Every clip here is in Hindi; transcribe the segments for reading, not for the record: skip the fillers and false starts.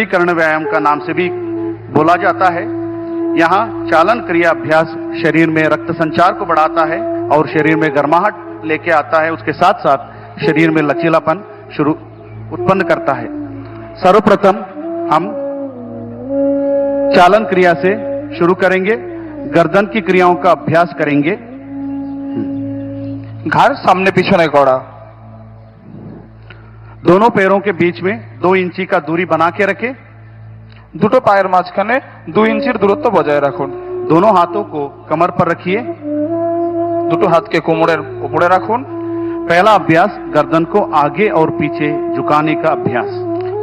कुंडलीकरण व्यायाम का नाम से भी बोला जाता है। यहाँ चालन क्रिया अभ्यास शरीर में रक्त संचार को बढ़ाता है और शरीर में गर्माहट लेके आता है। उसके साथ साथ शरीर में लचीलापन उत्पन्न करता है। सर्वप्रथम हम चालन क्रिया से शुरू करेंगे। गर्दन की क्रियाओं का अभ्यास करेंगे। घाड़ सामने पीछे करा, दोनों पैरों के बीच में 2 इंची का दूरी बना के रखें। दुटो पायर माझखाने 2 इंचीर दूरत्व बजाय राखुन। दोनों हाथों को कमर पर रखिए। दुटो हाथ के कोमरेर ऊपरे राखुन। पहला अभ्यास गर्दन को आगे और पीछे झुकाने का अभ्यास।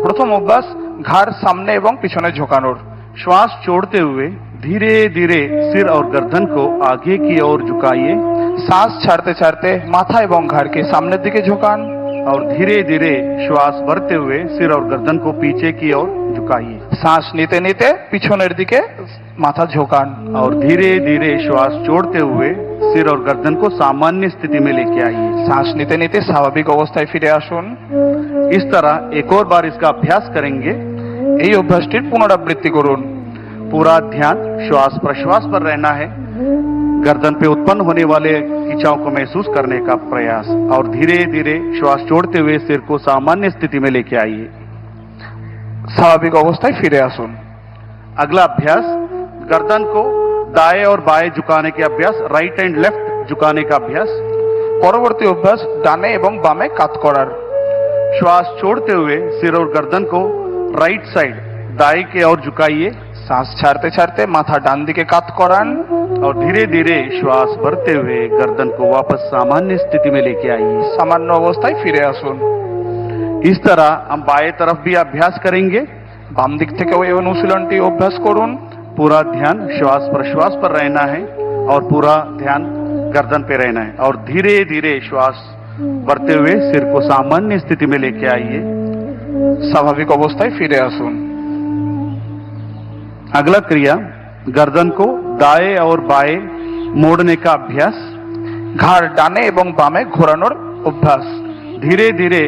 प्रथम अभ्यास घाड़ सामने एवं पीछने झुकानोर। श्वास छोड़ते हुए धीरे धीरे सिर और गर्दन को आगे की ओर झुकाइए। सांस छाड़ते छाड़ते माथा एवं घाड़ के सामने दिखे झुकान और धीरे धीरे श्वास भरते हुए सिर और गर्दन को पीछे की ओर झुकाइए। सांस नीते नीते पिछनेर दिके माथा झुकान और धीरे धीरे श्वास छोड़ते हुए सिर और गर्दन को सामान्य स्थिति में लेके आइए। सांस नीते नीते स्वाभाविक अवस्थाय फिरे आसुन। इस तरह एक और बार इसका अभ्यास करेंगे। এই অভ্যাসটির পুনরাবৃত্তি করুন। पूरा ध्यान श्वास प्रश्वास पर रहना है। गर्दन पे उत्पन्न होने वाले खिंचाव को महसूस करने का प्रयास और धीरे धीरे श्वास छोड़ते हुए सिर को सामान्य स्थिति में लेके आइए। स्वाभाविक अवस्थाय फिरे आसुन। अगला अभ्यास गर्दन को दाएं और बाएं झुकाने के अभ्यास, राइट एंड लेफ्ट झुकाने का अभ्यास। পরবর্তী অভ্যাস ডানে এবং বামে কাত করার। श्वास छोड़ते हुए सिर और गर्दन को राइट साइड दाएं की ओर झुकाइए। सांस छाड़ते छाड़ते माथा डान दिके कात करान और धीरे धीरे श्वास भरते हुए गर्दन को वापस सामान्य स्थिति में लेके आइए। सामान्य अवस्थाय फिरे आसुन। इस तरह हम बाएं तरफ भी अभ्यास करेंगे। बाम दिक थेकेও এই অনুশীলনটি অভ্যাস করুন। पूरा ध्यान श्वास प्रश्वास पर रहना है और पूरा ध्यान गर्दन पे रहना है और धीरे धीरे श्वास भरते हुए सिर को सामान्य स्थिति में लेके आइए। स्वाभाविक अवस्थाय फिरे आसुन। अगला क्रिया गर्दन को दाएं और बाएं मोड़ने का अभ्यास। घाड़ डाने एवं बामे घोरानोर अभ्यास। धीरे धीरे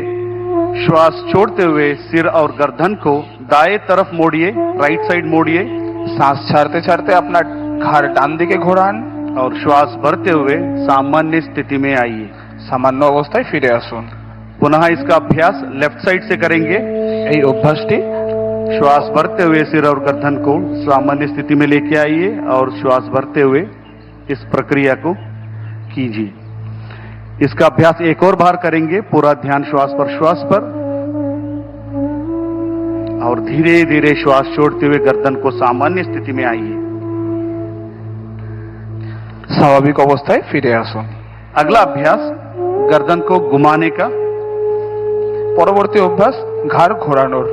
श्वास छोड़ते हुए सिर और गर्दन को दाएं तरफ मोड़िए, राइट साइड मोड़िए। सांस छाड़ते छाड़ते अपना घाड़ डान दिके घोरान और श्वास भरते हुए सामान्य स्थिति में आइए। सामान्य अवस्थाय फिरे आसुन। पुनः इसका अभ्यास लेफ्ट साइड से करेंगे। এই অভ্যাসটি श्वास भरते हुए सिर और गर्दन को सामान्य स्थिति में लेके आइए और श्वास भरते हुए इस प्रक्रिया को कीजिए। इसका अभ्यास एक और बार करेंगे। पूरा ध्यान श्वास प्रश्वास पर और धीरे धीरे श्वास छोड़ते हुए गर्दन को सामान्य स्थिति में आइए। स्वाभाविक अवस्थाय फिरे आसुन। अगला अभ्यास गर्दन को घुमाने का। পরবর্তী অভ্যাস ঘাড় ঘোরানোর।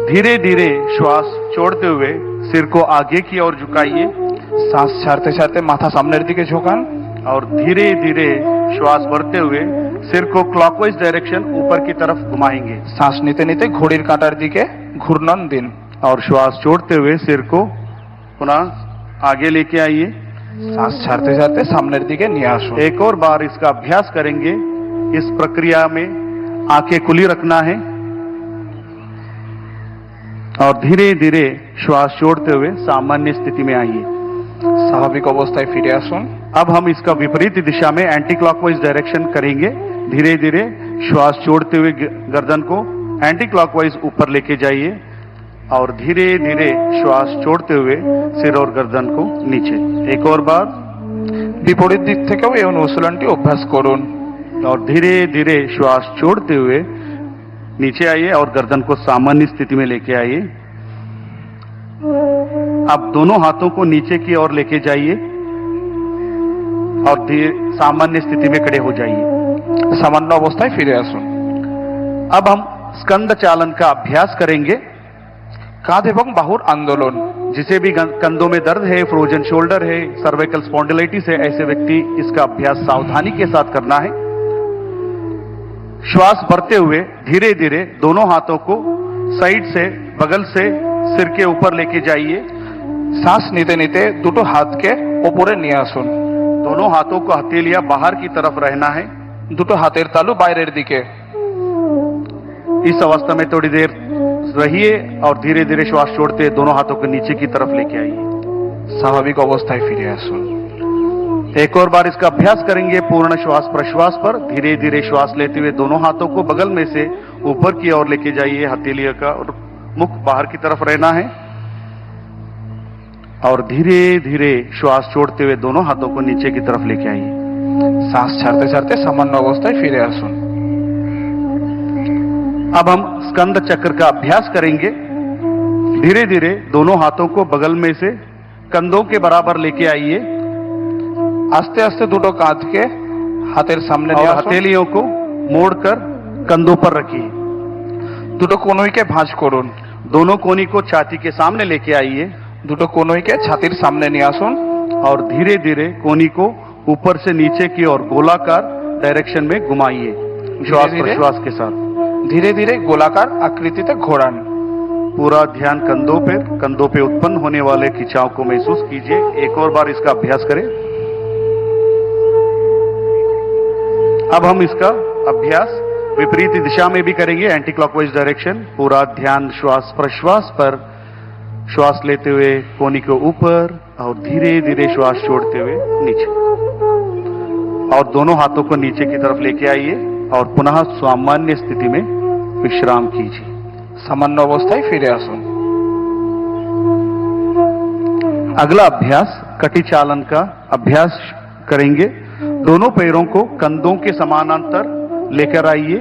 धीरे धीरे श्वास छोड़ते हुए सिर को आगे की ओर झुकाइए। सांस छाड़ते छाड़ते माथा सामনের दिके झुकान और धीरे धीरे श्वास भरते हुए सिर को क्लॉकवाइज डायरेक्शन ऊपर की तरफ घुमाएंगे। सांस নিতে নিতে ঘড়ির কাঁটার দিকে ঘূর্ণন দিন और श्वास छोड़ते हुए सिर को पुनः आगे लेके आइए। सांस छाड़ते छाड़ते सामনের दिके নিয়ে আসুন। एक और बार इसका अभ्यास करेंगे। इस प्रक्रिया में आंखें खुली रखना है और धीरे धीरे श्वास छोड़ते हुए सामान्य स्थिति में आइए। स्वाभाविक अवस्थाय फिरे आसुन। अब हम इसका विपरीत दिशा में एंटी क्लॉकवाइज डायरेक्शन करेंगे। धीरे धीरे श्वास छोड़ते हुए गर्दन को एंटी क्लॉकवाइज ऊपर लेके जाइए और धीरे धीरे श्वास छोड़ते हुए सिर और गर्दन को नीचे। एक और बार বিপরীত দিক থেকেও এই অনুশীলনটি অভ্যাস করুন और धीरे धीरे श्वास छोड़ते हुए नीचे आइए और गर्दन को सामान्य स्थिति में लेके आइए। अब दोनों हाथों को नीचे की ओर लेके जाइए और सामान्य स्थिति में खड़े हो जाइए। सामान्य अवस्थाय फिरे आसुन। अब हम स्कंद चालन का अभ्यास करेंगे। कांध एवं बाहुर आंदोलन। जिसे भी कंधों में दर्द है, फ्रोजन शोल्डर है, सर्वाइकल स्पॉन्डिलाइटिस है, ऐसे व्यक्ति इसका अभ्यास सावधानी के साथ करना है। श्वास भरते हुए धीरे धीरे दोनों हाथों को साइड से, बगल से सिर के ऊपर लेके जाइए। सांस नीते नीते दुटो हाथ के ऊपरे নিয়ে আসুন। दोनों हाथों को हथेलियां बाहर की तरफ रहना है। दुटो हाथेर तालू বাইরের দিকে। इस अवस्था में थोड़ी देर रहिए और धीरे धीरे श्वास छोड़ते हुए दोनों हाथों को नीचे की तरफ लेके आइए। স্বাভাবিক অবস্থায় ফিরে আসুন। एक और बार इसका अभ्यास करेंगे पूर्ण श्वास प्रश्वास पर। धीरे धीरे श्वास लेते हुए दोनों हाथों को बगल में से ऊपर की ओर लेके जाइए। हथेलियों का और मुख बाहर की तरफ रहना है और धीरे धीरे श्वास छोड़ते हुए दोनों हाथों को नीचे की तरफ लेके आइए। শ্বাস ছাড়তে ছাড়তে সামান্য অবস্থায় ফিরে আসুন। अब हम स्कंद चक्र का अभ्यास करेंगे। धीरे धीरे दोनों हाथों को बगल में से कंधों के बराबर लेके आइए আস্তে আস্তে দুটো কাঁধকে হাতের সামনে और নিয়ে আসুন। हथेलियों को मोड़कर कंधों पर रखिए। দুটো কনুইকে ভাঁজ করুন। दोनों कोनी को छाती के सामने लेके आइए দুটো কনুইকে ছাতির সামনে নিয়ে আসুন और धीरे धीरे कोनी को ऊपर से नीचे की ओर गोलाकार डायरेक्शन में घुमाइए श्वास धीरे-धीरे? प्रश्वास के साथ। ধীরে ধীরে গোলাকার আকৃতিতে ঘোরান। पूरा ध्यान कंधों पे उत्पन्न होने वाले खिंचाव को महसूस कीजिए। एक और बार इसका अभ्यास करें। अब हम इसका अभ्यास विपरीत दिशा में भी करेंगे, एंटी क्लॉकवाइज डायरेक्शन। पूरा ध्यान श्वास प्रश्वास पर। श्वास लेते हुए कोनी को ऊपर और धीरे धीरे श्वास छोड़ते हुए नीचे और दोनों हाथों को नीचे की तरफ लेके आइए और पुनः सामान्य स्थिति में विश्राम कीजिए। সামান্য অবস্থায় ফিরে আসুন। अगला अभ्यास कटी चालन का अभ्यास करेंगे। दोनों पैरों को कंधों के समानांतर लेकर आइए।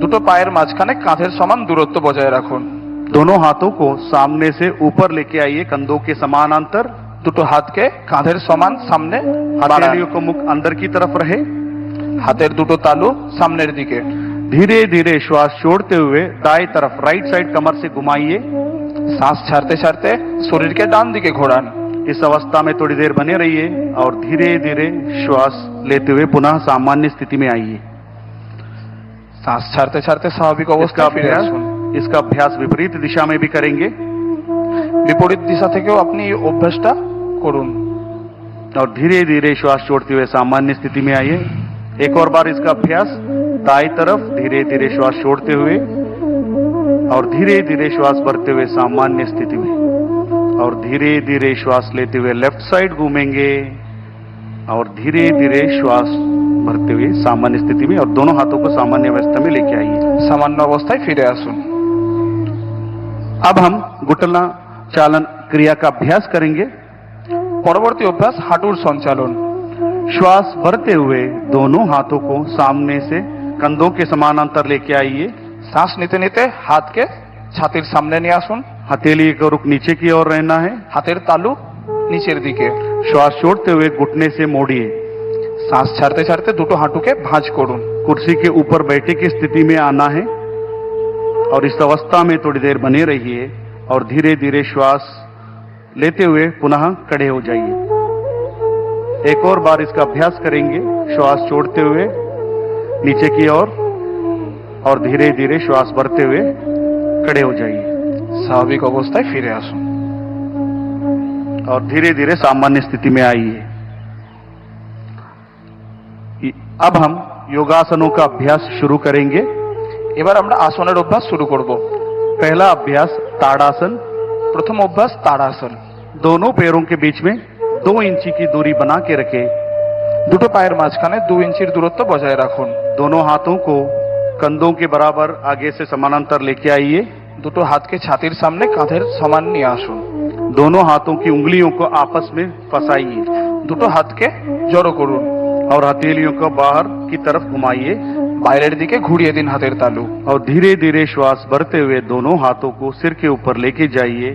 দুটো পায়ের মাঝখানে কাঁধের সমান দূরত্ব বজায় রাখুন। दोनों हाथों को सामने से ऊपर लेके आइए कंधों के समानांतर। দুটো হাতকে কাঁধের সমান সামনে বাড়ান। हथेलियों को मुख अंदर की तरफ रहे। হাতের দুটো তালু সামনের দিকে। धीरे धीरे श्वास छोड़ते हुए दाएं तरफ राइट साइड कमर से घुमाइए। শ্বাস ছাড়তে ছাড়তে শরীরকে ডান দিকে ঘোরান। इस अवस्था में थोड़ी देर बने रहिए और धीरे धीरे श्वास लेते हुए पुनः सामान्य स्थिति में आइए। শ্বাস ছাড়তে ছাড়তে স্বাভাবিক इसका অবস্থায় ফিরে আসুন। अभ्यास विपरीत दिशा में भी करेंगे বিপরীত দিশা থেকেও আপনি এই অভ্যাসটা করুন। और धीरे धीरे श्वास छोड़ते हुए सामान्य स्थिति में आइए। एक और बार इसका अभ्यास दाएं तरफ धीरे धीरे श्वास छोड़ते हुए और धीरे धीरे श्वास भरते हुए सामान्य स्थिति में और धीरे धीरे श्वास लेते हुए लेफ्ट साइड घूमेंगे और धीरे धीरे श्वास भरते हुए सामान्य स्थिति में और दोनों हाथों को सामान्य अवस्था में लेके आइए। সামান্য অবস্থায় ফিরে আসুন। अब हम घुटना चालन क्रिया का अभ्यास करेंगे। পরবর্তী অভ্যাস হাঁটুর সঞ্চালন। श्वास भरते हुए दोनों हाथों को सामने से कंधों के समानांतर लेके आइए। শ্বাস নিতে নিতে হাতকে ছাতির সামনে নিয়ে আসুন। हथेली का रुख नीचे की ओर रहना है। হাতের তালু নিচের দিকে। श्वास छोड़ते हुए घुटने से मोड़िए। শ্বাস ছাড়তে ছাড়তে দুটো হাঁটুকে ভাঁজ করুন। कुर्सी के ऊपर बैठे की स्थिति में आना है और इस अवस्था में थोड़ी देर बने रहिए और धीरे धीरे श्वास लेते हुए पुनः खड़े हो जाइए। एक और बार इसका अभ्यास करेंगे। श्वास छोड़ते हुए नीचे की ओर और धीरे धीरे श्वास भरते हुए खड़े हो जाइए স্বাভাবিক অবস্থায় ফিরে আসুন। और धीरे धीरे सामान्य स्थिति में आइए। अब हम योगासनों का अभ्यास शुरू करेंगे। এবার আমরা আসনের অভ্যাস শুরু করব। पहला अभ्यास ताड़ासन। প্রথম অভ্যাস তাড়াসন। दोनों पैरों के बीच में 2 इंची की दूरी बना के रखें। দুটো পায়ের মাঝখানে 2 ইঞ্চির দূরত্ব বজায় রাখুন। दोनों हाथों को कंधों के बराबर आगे से समानांतर लेके आइए। দুটো হাতকে ছাতির সামনে কাঁধের সমান নিয়ে আসুন। दोनों हाथों की उंगलियों को आपस में फंसाइए দুটো হাতকে জড়ো করুন। और हथेलियों को बाहर की तरफ घुमाइए বাইরের দিকে ঘুরিয়ে দিন হাতের তালু। और धीरे धीरे श्वास भरते हुए दोनों हाथों को सिर के ऊपर लेके जाइए।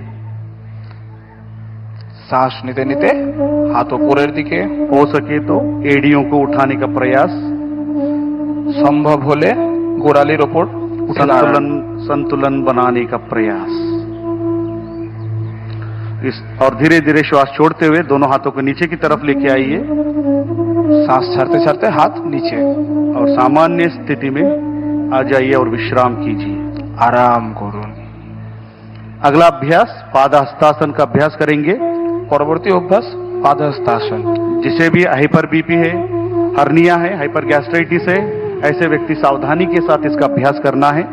শ্বাস নিতে নিতে হাত উপরের দিকে। हो सके तो एड़ियों को उठाने का प्रयास। সম্ভব হলে গোড়ালির ওপর উঠে দাঁড়ান। संतुलन बनाने का प्रयास। और धीरे धीरे श्वास छोड़ते हुए दोनों हाथों को नीचे की तरफ लेके आइए শ্বাস ছাড়তে ছাড়তে হাত নিচে और सामान्य स्थिति में आ जाइए और विश्राम कीजिए। आराम করুন। अगला अभ्यास पादहस्तासन का अभ्यास करेंगे। পরবর্তী অভ্যাস পাদহস্তাসন। जिसे भी हाइपर बीपी है, हर्निया है, हाइपर गैस्ट्राइटिस है, ऐसे व्यक्ति सावधानी के साथ इसका अभ्यास करना है।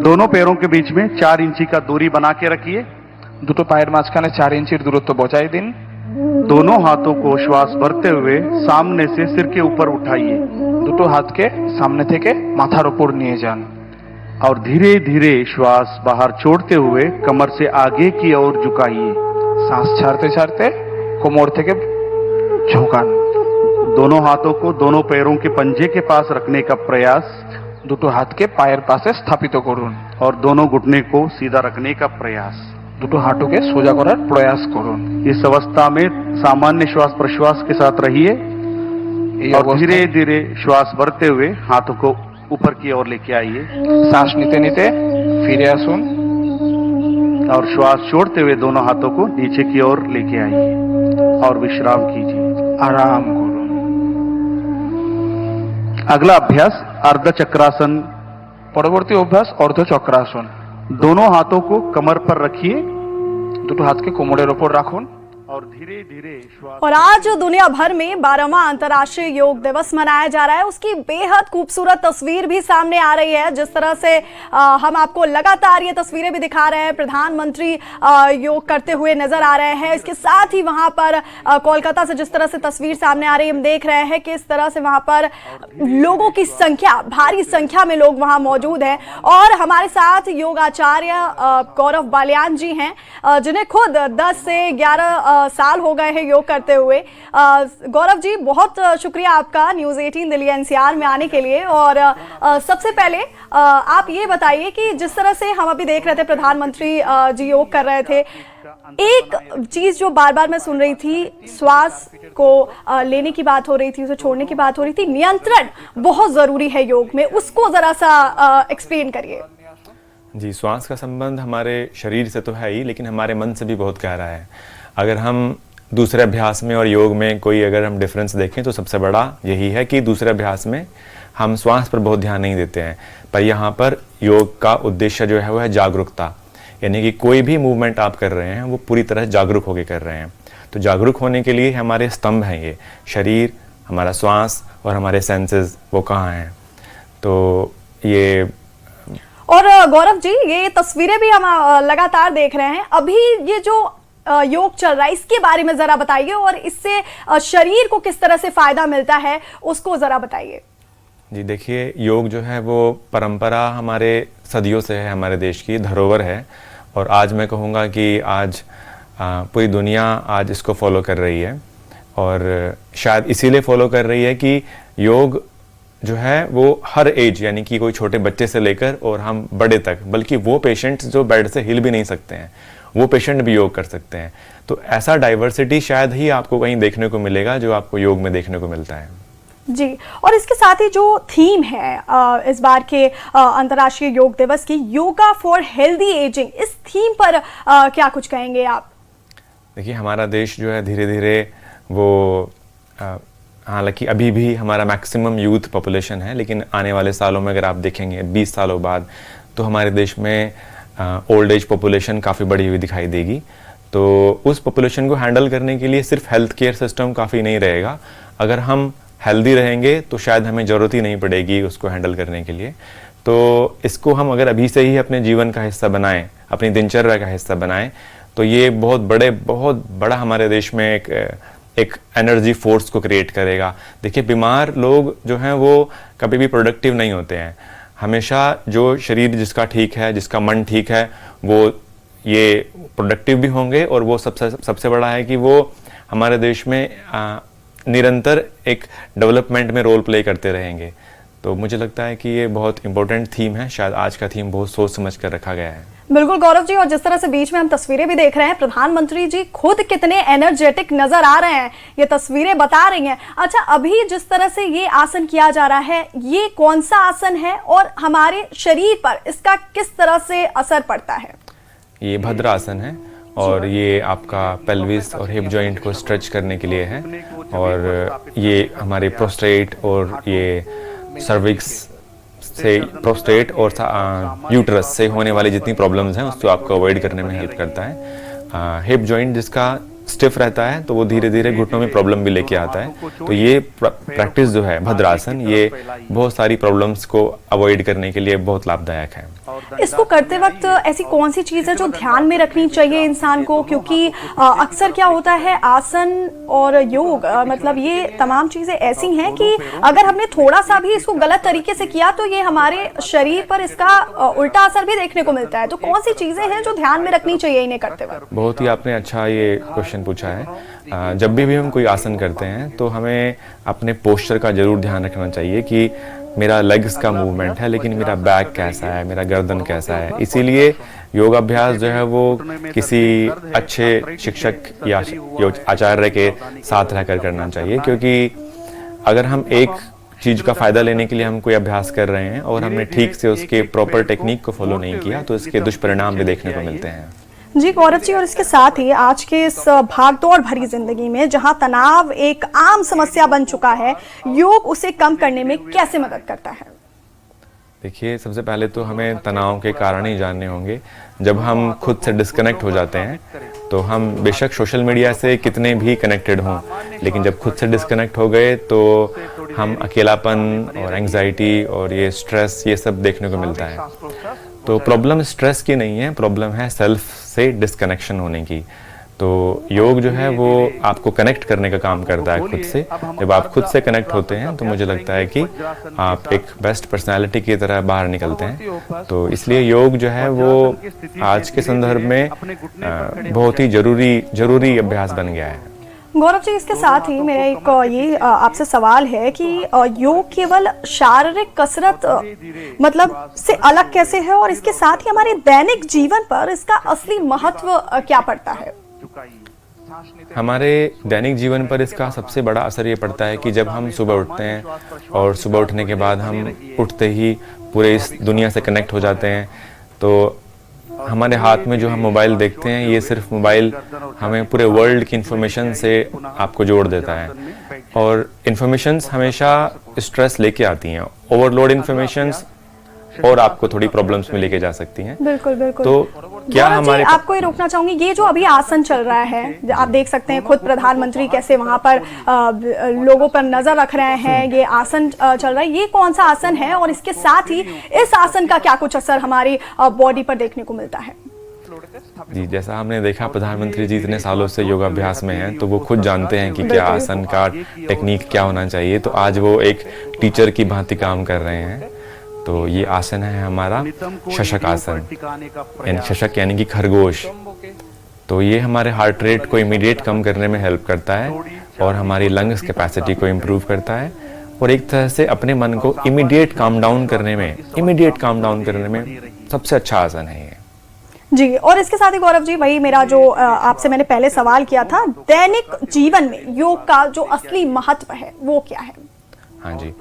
दोनों पैरों के बीच में 4 इंची का दूरी बना के रखिए। দুটো পায়ের মাঝখানে 4 ইঞ্চির দূরত্ব বজায় দিন। दोनों हाथों को श्वास भरते हुए सामने से सिर के ऊपर उठाइए দুটো হাতকে সামনে থেকে মাথার উপর নিয়ে যান और धीरे धीरे श्वास बाहर छोड़ते हुए कमर से आगे की ओर झुकाइए। শ্বাস ছাড়তে ছাড়তে কোমর থেকে ঝোঁকান। दोनों हाथों को दोनों पैरों के पंजे के पास रखने का प्रयास দুটো হাতকে পায়ের পাশে স্থাপিত করুন और दोनों घुटने को सीधा रखने का प्रयास। দুটো হাঁটুকে সোজা করার প্রয়াস করুন। इस अवस्था में सामान्य श्वास प्रश्वास के साथ रहिए এই और অবস্থায় धीरे धीरे श्वास भरते हुए हाथों को ऊपर की ओर लेके आइए শ্বাস নিতে নিতে ফিরে আসুন और श्वास छोड़ते हुए दोनों हाथों को नीचे की ओर लेके आइए और विश्राम कीजिए। আরাম করুন। अगला अभ्यास अर्ध चक्रासन। পরবর্তী অভ্যাস অর্ধচক্রাসন। दोनों हाथों को कमर पर रखिए দুটো হাতকে কোমরের ওপর রাখুন और धीरे धीरे श्वास। और आज दुनिया भर में 12वां अंतर्राष्ट्रीय योग दिवस मनाया जा रहा है। उसकी बेहद खूबसूरत तस्वीर भी सामने आ रही है। जिस तरह से हम आपको लगातार ये तस्वीरें भी दिखा रहे हैं, प्रधानमंत्री योग करते हुए नजर आ रहे हैं। इसके साथ ही वहां पर कोलकाता से जिस तरह से तस्वीर सामने आ रही है, हम देख रहे हैं कि इस तरह से वहां पर लोगों की संख्या, भारी संख्या में लोग वहां मौजूद हैं। और हमारे साथ योग आचार्य गौरव बालियान जी हैं, जिन्हें खुद 10 से 11 साल हो गए हैं योग करते हुए। गौरव जी, बहुत शुक्रिया आपका न्यूज़ 18 दिल्ली एनसीआर में आने के लिए। और सबसे पहले आप ये बताइए कि जिस तरह से हम अभी देख रहे थे प्रधानमंत्री जी योग कर रहे थे, एक चीज जो बार बार मैं सुन रही थी, श्वास को लेने की बात हो रही थी, उसे छोड़ने की बात हो रही थी। नियंत्रण बहुत जरूरी है योग में, उसको जरा सा एक्सप्लेन करिए। जी, श्वास का संबंध हमारे शरीर से तो है ही, लेकिन हमारे मन से भी बहुत गहरा है। अगर हम दूसरे अभ्यास में और योग में कोई अगर हम डिफरेंस देखें तो सबसे बड़ा यही है कि दूसरे अभ्यास में हम श्वास पर बहुत ध्यान नहीं देते हैं, पर यहाँ पर योग का उद्देश्य जो है वो है जागरूकता। यानी कि कोई भी मूवमेंट आप कर रहे हैं वो पूरी तरह जागरूक होकर कर रहे हैं। तो जागरूक होने के लिए हमारे स्तंभ हैं ये शरीर, हमारा श्वास और हमारे सेंसेस, वो कहाँ हैं। तो ये और गौरव जी, ये तस्वीरें भी हम लगातार देख रहे हैं। अभी ये जो योग चल रहा है, इसके बारे में जरा बताइए और इससे शरीर को किस तरह से फायदा मिलता है, उसको जरा बताइए। जी देखिए, योग जो है वो परंपरा हमारे सदियों से है, हमारे देश की धरोहर है। और आज मैं कहूँगा कि आज पूरी दुनिया आज इसको फॉलो कर रही है। और शायद इसीलिए फॉलो कर रही है कि योग जो है वो हर एज, यानी कि कोई छोटे बच्चे से लेकर और हम बड़े तक, बल्कि वो पेशेंट्स जो बेड से हिल भी नहीं सकते हैं, वो पेशेंट भी योग कर सकते हैं। तो ऐसा डाइवर्सिटी शायद ही आपको कहीं देखने को मिलेगा जो आपको योग में देखने को मिलता है। जी, और इसके साथ ही जो थीम है इस बार के अंतर्राष्ट्रीय योग दिवस की, योगा फॉर हेल्दी एजिंग, इस थीम पर क्या कुछ कहेंगे आप? देखिए, हमारा देश जो है धीरे धीरे वो हालांकि अभी भी हमारा मैक्सिमम यूथ पॉपुलेशन है, लेकिन आने वाले सालों में अगर आप देखेंगे 20 सालों बाद तो हमारे देश में ओल्ड एज पॉपुलेशन काफ़ी बड़ी हुई दिखाई देगी। तो उस पॉपुलेशन को हैंडल करने के लिए सिर्फ हेल्थ केयर सिस्टम काफ़ी नहीं रहेगा। अगर हम हेल्दी रहेंगे तो शायद हमें ज़रूरत ही नहीं पड़ेगी उसको हैंडल करने के लिए। तो इसको हम अगर अभी से ही अपने जीवन का हिस्सा बनाएं, अपनी दिनचर्या का हिस्सा बनाएं, तो ये बहुत बड़ा हमारे देश में एक एनर्जी फोर्स को क्रिएट करेगा। देखिए, बीमार लोग जो हैं वो कभी भी प्रोडक्टिव नहीं होते हैं। हमेशा जो शरीर जिसका ठीक है, जिसका मन ठीक है, वो ये प्रोडक्टिव भी होंगे। और वो सबसे बड़ा है कि वो हमारे देश में निरंतर एक डेवलपमेंट में रोल प्ले करते रहेंगे। तो मुझे लगता है कि ये बहुत इंपॉर्टेंट थीम है। शायद आज का थीम बहुत सोच समझ कर रखा गया है। बिल्कुल गौरव जी, और जिस तरह से बीच में हम तस्वीरें भी देख रहे हैं, प्रधानमंत्री जी खुद कितने एनर्जेटिक नजर आ रहे हैं, ये तस्वीरें बता रही हैं। अच्छा, अभी जिस तरह से ये आसन किया जा रहा है, ये कौन सा आसन है और हमारे शरीर पर इसका किस तरह से असर पड़ता है? ये भद्रासन है और ये आपका पेल्विस और हिप जॉइंट को स्ट्रेच करने के लिए है। और ये हमारे प्रोस्टेट और ये सर्विक्स से, प्रोस्टेट और यूट्रस से होने वाली जितनी प्रॉब्लम्स हैं उसको आपको अवॉइड करने में हेल्प करता है। हिप जॉइंट जिसका स्टिफ रहता है तो वो धीरे धीरे घुटनों में प्रॉब्लम भी लेके आता है। तो ये प्रैक्टिस जो है भद्रासन, ये बहुत सारी प्रॉब्लम्स को अवॉइड करने के लिए बहुत लाभदायक है। इसको करते वक्त ऐसी कौन सी चीज है जो ध्यान में रखनी चाहिए इंसान को, क्योंकि अक्सर क्या होता है आसन और योग मतलब ये तमाम चीजें ऐसी हैं कि अगर हमने थोड़ा सा भी इसको गलत तरीके से किया तो ये हमारे शरीर पर इसका उल्टा असर भी देखने को मिलता है। तो कौन सी चीजें हैं जो ध्यान में रखनी चाहिए इन्हें करते वक्त? बहुत ही आपने अच्छा ये क्वेश्चन पूछा है। जब भी हम कोई आसन करते हैं तो हमें अपने पोस्चर का जरूर ध्यान रखना चाहिए कि मेरा लेग्स का मूवमेंट है लेकिन मेरा बैक कैसा है, मेरा गर्दन कैसा है। इसीलिए योगाभ्यास जो है वो किसी अच्छे शिक्षक या आचार्य के साथ रहकर करना चाहिए, क्योंकि अगर हम एक चीज का फायदा लेने के लिए हम कोई अभ्यास कर रहे हैं और हमने ठीक से उसके प्रॉपर टेक्निक को फॉलो नहीं किया तो इसके दुष्परिणाम भी देखने को मिलते हैं। जी गौरव जी, और इसके साथ ही आज के इस भागदौड़ भरी जिंदगी में जहां तनाव एक आम समस्या बन चुका है, योग उसे कम करने में कैसे मदद करता है? देखिए, सबसे पहले तो हमें तनाव के कारण ही जानने होंगे। जब हम खुद से डिस्कनेक्ट हो जाते हैं तो हम बेशक सोशल मीडिया से कितने भी कनेक्टेड हों, लेकिन जब खुद से डिस्कनेक्ट हो गए तो हम अकेलापन और एंग्जाइटी और ये स्ट्रेस ये सब देखने को मिलता है। तो प्रॉब्लम स्ट्रेस की नहीं है, प्रॉब्लम है सेल्फ से डिस्कनेक्शन होने की। तो योग जो है वो आपको कनेक्ट करने का काम करता है खुद से। जब आप खुद से कनेक्ट होते हैं तो मुझे लगता है कि आप एक बेस्ट पर्सनालिटी की तरह बाहर निकलते हैं। तो इसलिए योग जो है वो आज के संदर्भ में बहुत ही जरूरी अभ्यास बन गया है। गौरव जी, इसके साथ ही मेरा एक ये आपसे सवाल है कि योग केवल शारीरिक कसरत मतलब से अलग कैसे है, और इसके साथ ही हमारे दैनिक जीवन पर इसका असली महत्व क्या पड़ता है? हमारे दैनिक जीवन पर इसका सबसे बड़ा असर ये पड़ता है कि जब हम सुबह उठते हैं और सुबह उठने के बाद हम उठते ही पूरे इस दुनिया से कनेक्ट हो जाते हैं, तो हमारे हाथ में जो हम मोबाइल देखते हैं ये सिर्फ मोबाइल हमें पूरे वर्ल्ड की इन्फॉर्मेशन से आपको जोड़ देता है, और इन्फॉर्मेशंस हमेशा स्ट्रेस लेके आती हैं। ओवरलोड इन्फॉर्मेशंस और आपको थोड़ी प्रॉब्लम्स में लेके जा सकती हैं। बिल्कुल बिल्कुल। तो क्या हमारे आपको ये रोकना चाहूंगी, ये जो अभी आसन चल रहा है आप देख सकते हैं, खुद प्रधानमंत्री कैसे वहां पर लोगों पर नजर रख रहे हैं, ये आसन चल रहा है, ये कौन सा आसन है और इसके साथ ही इस आसन का क्या कुछ असर हमारी बॉडी पर देखने को मिलता है? जी, जैसा हमने देखा प्रधानमंत्री जी इतने सालों से योगाभ्यास में हैं तो वो खुद जानते हैं कि क्या आसन का टेक्निक क्या होना चाहिए। तो आज वो एक टीचर की भांति काम कर रहे हैं। तो ये आसन है हमारा शशक आसन, शशक यानी कि खरगोश। तो ये हमारे हार्ट रेट को इमीडिएट कम करने में हेल्प करता है और हमारी लंग्स कैपेसिटी को इम्प्रूव करता है, और एक तरह से अपने मन को इमीडिएट काम डाउन करने में सबसे अच्छा आसन है ये। जी, और इसके साथ ही गौरव जी, वही मेरा जो आपसे मैंने पहले सवाल किया था, दैनिक जीवन में योग का जो असली महत्व है वो क्या है? हाँ जी,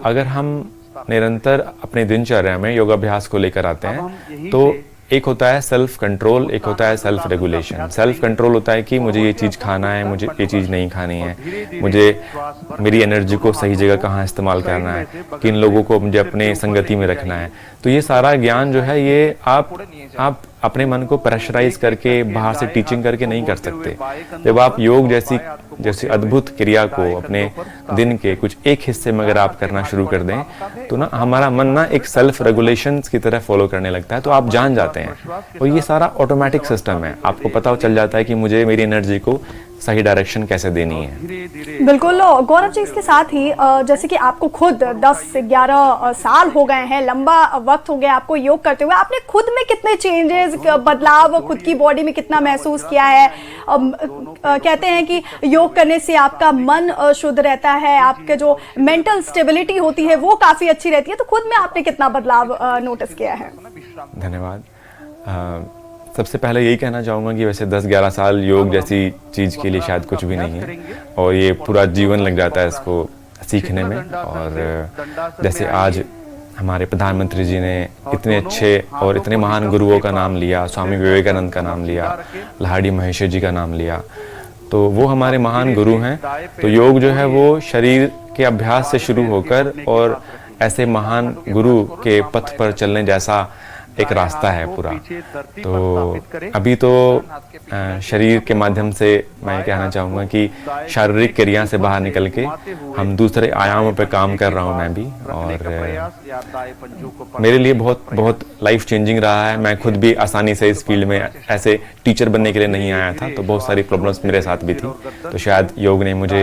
अगर हम निरंतर अपने दिनचर्या में योगाभ्यास को लेकर आते हैं तो एक होता है सेल्फ कंट्रोल, एक होता है सेल्फ रेगुलेशन। सेल्फ कंट्रोल होता है कि मुझे ये चीज़ खाना है, मुझे ये चीज़ नहीं खानी है, मुझे मेरी एनर्जी को सही जगह कहाँ इस्तेमाल करना है, किन लोगों को मुझे अपने संगति में रखना है। तो ये सारा ज्ञान जो है ये आप अपने मन को प्रेशराइज करके बाहर से टीचिंग करके नहीं कर सकते। जब आप योग जैसी अद्भुत क्रिया को अपने दिन के कुछ एक हिस्से में अगर आप करना शुरू कर दें तो ना हमारा मन ना एक सेल्फ रेगुलेशन की तरह फॉलो करने लगता है। तो आप जान जाते हैं और ये सारा ऑटोमेटिक सिस्टम है, आपको पता चल जाता है कि मुझे मेरी एनर्जी को सही डायरेक्शन कैसे देनी है। बिल्कुल गौरव जी, इसके साथ ही जैसे कि आपको खुद 10 से 11 साल हो गए हैं, लंबा वक्त हो गया आपको योग करते हुए, आपने खुद में कितने चेंजेस, बदलाव खुद की बॉडी में कितना महसूस किया है? कहते हैं कि योग करने से आपका मन शुद्ध रहता है, आपके जो मेंटल स्टेबिलिटी होती है वो काफी अच्छी रहती है। तो खुद में आपने कितना बदलाव नोटिस किया है? धन्यवाद। सबसे पहले यही कहना चाहूँगा कि वैसे 10-11 साल योग जैसी चीज़ के लिए शायद कुछ भी नहीं है, और ये पूरा जीवन लग जाता है इसको सीखने में। और जैसे आज हमारे प्रधानमंत्री जी ने इतने अच्छे और इतने महान गुरुओं का नाम लिया, स्वामी विवेकानंद का नाम लिया, लाहिड़ी महेश्वर जी का नाम लिया, तो वो हमारे महान गुरु हैं। तो योग जो है वो शरीर के अभ्यास से शुरू होकर और ऐसे महान गुरु के पथ पर चलने जैसा एक रास्ता है पूरा। तो अभी तो शरीर के माध्यम से मैं कहना चाहूँगा कि शारीरिक क्रिया से बाहर निकल के हम दूसरे आयामों पे काम कर रहा हूँ मैं भी, और मेरे लिए बहुत बहुत लाइफ चेंजिंग रहा है। मैं खुद भी आसानी से इस फील्ड में ऐसे टीचर बनने के लिए नहीं आया था, तो बहुत सारी प्रॉब्लम्स मेरे साथ भी थी, तो शायद योग ने मुझे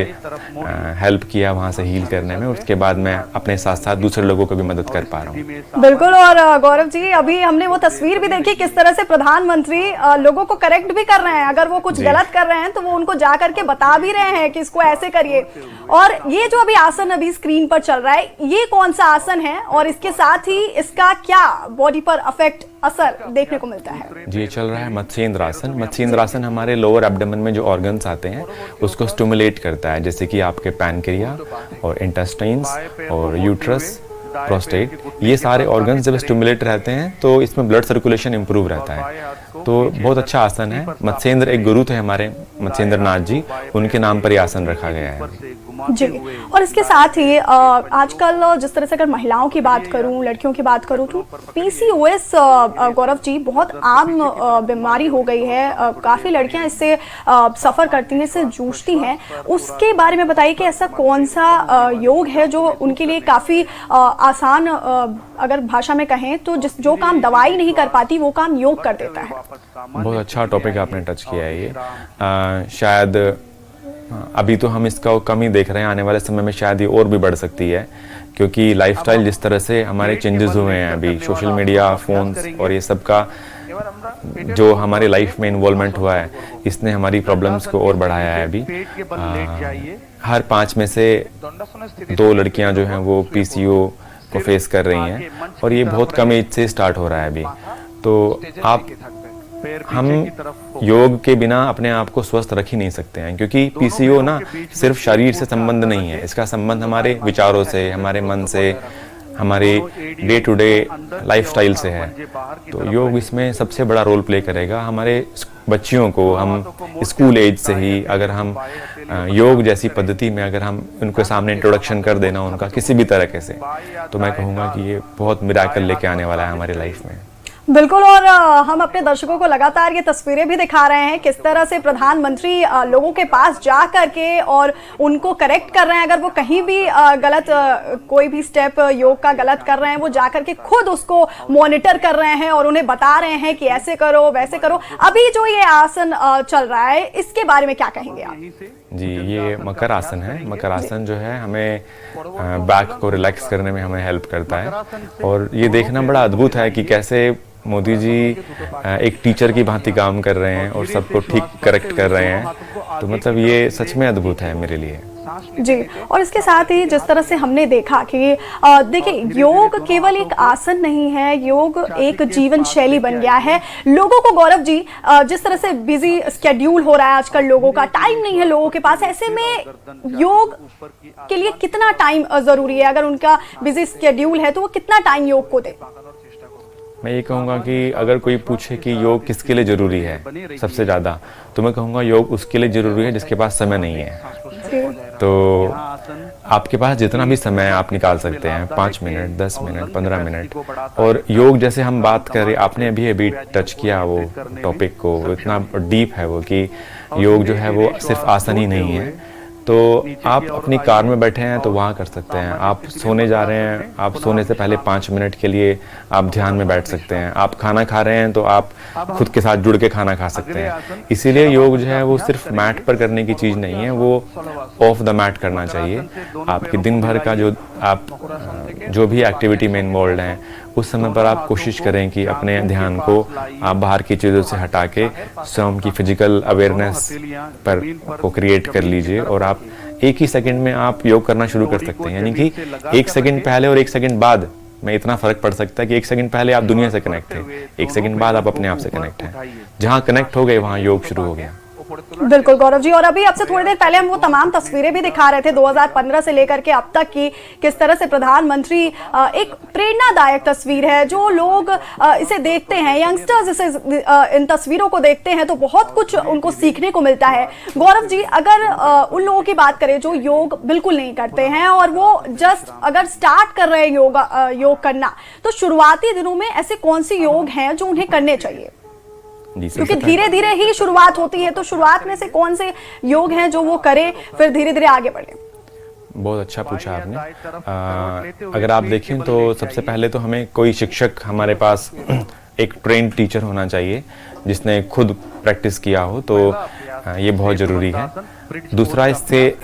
हेल्प किया वहाँ से हील करने में। उसके बाद मैं अपने साथ साथ दूसरे लोगों को भी मदद कर पा रहा हूँ। बिल्कुल। और गौरव जी, अभी हमने वो तस्वीर भी देखी किस तरह से प्रधानमंत्री लोगों को करेक्ट भी कर रहे हैं, अगर वो कुछ गलत कर रहे हैं तो वो उनको जा करके बता भी रहे हैं कि इसको ऐसे करिए। और ये जो अभी आसन अभी स्क्रीन पर चल रहा है, ये कौन सा आसन है और इसके साथ ही इसका क्या बॉडी पर अफेक्ट असर देखने को मिलता है? जी, चल रहा है मत्स्येंद्र आसन। मत्स्येंद्र आसन हमारे लोअर एब्डोमेन में जो ऑर्गन्स आते हैं उसको स्टिमुलेट करता है, जैसे कि आपके पैनक्रिया और इंटेस्टाइन्स और यूट्रस, प्रोस्टेट, ये सारे ऑर्गन्स जब स्टिमुलेट रहते हैं तो इसमें ब्लड सर्कुलेशन इंप्रूव रहता है। तो बहुत अच्छा आसन है। मत्स्येंद्र एक गुरु थे हमारे, मत्स्येंद्र नाथ जी, उनके नाम पर ये आसन रखा गया है। जी। और इसके साथ ही आजकल जिस तरह से अगर महिलाओं की बात करूं, लड़कियों की बात करूं, तो पीसीओएस गौरव जी बहुत आम बीमारी हो गई है। काफ़ी लड़कियां इससे सफ़र करती हैं, इससे जूझती हैं। उसके बारे में बताइए कि ऐसा कौन सा योग है जो उनके लिए काफ़ी आसान, अगर भाषा में कहें तो जो काम दवाई नहीं कर पाती वो काम योग कर देता है। बहुत अच्छा टॉपिक आपने टच किया है ये। शायद अभी तो हम इसका कम ही देख रहे हैं, आने वाले समय में शायद ये और भी बढ़ सकती है, क्योंकि लाइफस्टाइल जिस तरह से हमारे चेंजेस हुए हैं, अभी सोशल मीडिया, फोन्स और ये सब का जो हमारी लाइफ में इन्वॉल्वमेंट हुआ है, इसने हमारी प्रॉब्लम्स को और बढ़ाया है। अभी हर 5 में से 2 लड़कियां जो हैं वो पीसीओ को फेस कर रही हैं, और ये बहुत कम एज से स्टार्ट हो रहा है अभी। तो हम योग के बिना अपने आप को स्वस्थ रख ही नहीं सकते हैं, क्योंकि पीसीओ ना सिर्फ शरीर से संबंध नहीं है, इसका संबंध हमारे विचारों से, हमारे मन से, हमारे डे टू डे लाइफस्टाइल से है। तो योग इसमें सबसे बड़ा रोल प्ले करेगा। हमारे बच्चियों को हम स्कूल एज से ही अगर हम योग जैसी पद्धति में अगर हम उनके सामने इंट्रोडक्शन कर देना उनका किसी भी तरीके से, तो मैं कहूँगा कि ये बहुत मिराकल लेके आने वाला है हमारी लाइफ में। बिल्कुल। और हम अपने दर्शकों को लगातार ये तस्वीरें भी दिखा रहे हैं किस तरह से प्रधानमंत्री लोगों के पास जा करके और उनको करेक्ट कर रहे हैं। अगर वो कहीं भी गलत कोई भी स्टेप योग का गलत कर रहे हैं, वो जा करके खुद उसको मॉनिटर कर रहे हैं और उन्हें बता रहे हैं कि ऐसे करो वैसे करो। अभी जो ये आसन चल रहा है, इसके बारे में क्या कहेंगे आप? जी, ये मकर आसन है। मकर आसन जो है हमें बैक को रिलैक्स करने में हमें हेल्प करता है, और ये देखना बड़ा अद्भुत है कि कैसे मोदी जी एक टीचर की भांति काम कर रहे हैं और सबको ठीक करेक्ट कर रहे हैं। तो मतलब ये सच में अद्भुत है मेरे लिए। जी। और इसके साथ ही जिस तरह से हमने देखा कि देखिए, योग केवल एक आसन नहीं है, योग एक जीवन शैली बन गया है। लोगों को गौरव जी, जिस तरह से बिजी स्केड्यूल हो रहा है आजकल, लोगों का टाइम नहीं है लोगों के पास, ऐसे में योग के लिए कितना टाइम जरूरी है? अगर उनका बिजी स्केड्यूल है तो वो कितना टाइम योग को दे? मैं ये कहूँगा कि अगर कोई पूछे कि योग किसके लिए ज़रूरी है सबसे ज़्यादा, तो मैं कहूँगा योग उसके लिए ज़रूरी है जिसके पास समय नहीं है। तो आपके पास जितना भी समय आप निकाल सकते हैं, 5 मिनट, 10 मिनट, 15 मिनट। और योग जैसे हम बात कर रहे, आपने अभी टच किया वो टॉपिक को, इतना डीप है वो कि योग जो है वो सिर्फ आसन ही नहीं है। तो आप अपनी कार में बैठे हैं तो वहाँ कर सकते हैं, आप सोने जा रहे हैं, आप सोने से पहले 5 मिनट के लिए आप ध्यान में बैठ सकते हैं, आप खाना खा रहे हैं तो आप खुद के साथ जुड़ के खाना खा सकते हैं। इसीलिए योग जो है वो सिर्फ मैट पर करने की चीज़ नहीं है, वो ऑफ द मैट करना चाहिए। आपके दिन भर का जो भी एक्टिविटी में इन्वॉल्व हैं, उस समय पर आप कोशिश करें कि अपने ध्यान को आप बाहर की चीज़ों से हटा के स्वयं की फिजिकल अवेयरनेस पर को क्रिएट कर लीजिए, और आप एक ही सेकंड में आप योग करना शुरू कर सकते हैं। यानी कि 1 सेकंड पहले और 1 सेकंड बाद में इतना फर्क पड़ सकता है कि 1 सेकंड पहले आप दुनिया से कनेक्ट थे, 1 सेकंड बाद आप अपने आप से कनेक्ट हैं। जहाँ कनेक्ट हो गए वहाँ योग शुरू हो गया। बिल्कुल गौरव जी, और अभी आपसे थोड़ी देर पहले हम वो तमाम तस्वीरें भी दिखा रहे थे 2015 से लेकर के अब तक की, किस तरह से प्रधानमंत्री एक प्रेरणादायक तस्वीर है। जो लोग इसे देखते हैं, यंगस्टर्स इसे इन तस्वीरों को देखते हैं तो बहुत कुछ उनको सीखने को मिलता है। गौरव जी, अगर उन लोगों की बात करें जो योग बिल्कुल नहीं करते हैं और वो जस्ट अगर स्टार्ट कर रहे हैं योग करना, तो शुरुआती दिनों में ऐसे कौन से योग हैं जो उन्हें करने चाहिए? क्योंकि धीरे धीरे ही शुरुआत होती है, तो शुरुआत में से कौन से योग हैं जो वो करें, फिर धीरे धीरे आगे बढ़े? बहुत अच्छा पूछा आपने। अगर आप देखें तो सबसे पहले तो हमें कोई शिक्षक, हमारे पास एक ट्रेन्ड टीचर होना चाहिए जिसने खुद प्रैक्टिस किया हो, तो ये बहुत ज़रूरी है। दूसरा, इससे